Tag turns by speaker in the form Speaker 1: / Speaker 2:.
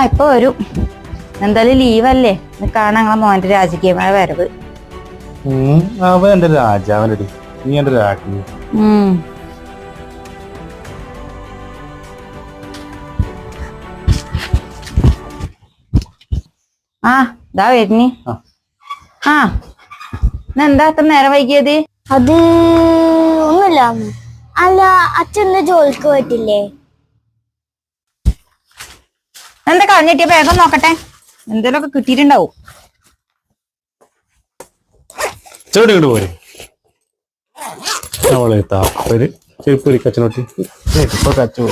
Speaker 1: ഇപ്പൊ വരും. എന്തായാലും ലീവല്ലേ, കാണാൻ ഞങ്ങളെ മോന്റെ രാജകീയമായ വരവ്.
Speaker 2: അവൻ എന്റെ രാജാവനടി, നീ എന്റെ രാജ്ഞി.
Speaker 1: ദാ വരുന്നി. എന്താ അത്ര നേരം വൈകിയത്?
Speaker 3: അത് ഒന്നുമില്ല. അല്ല, അച്ഛന് ജോലിക്ക് പോയിട്ടില്ലേ?
Speaker 1: എന്താ കളഞ്ഞിട്ടിയ വേഗം നോക്കട്ടെ, എന്തേലൊക്കെ കിട്ടിയിട്ടുണ്ടാവും.
Speaker 2: ചെടിയോട് പോരെ അവളെ താപ്പര് ചെരുപ്പൊരി കച്ചനോട്ടി ഇപ്പൊ കച്ചു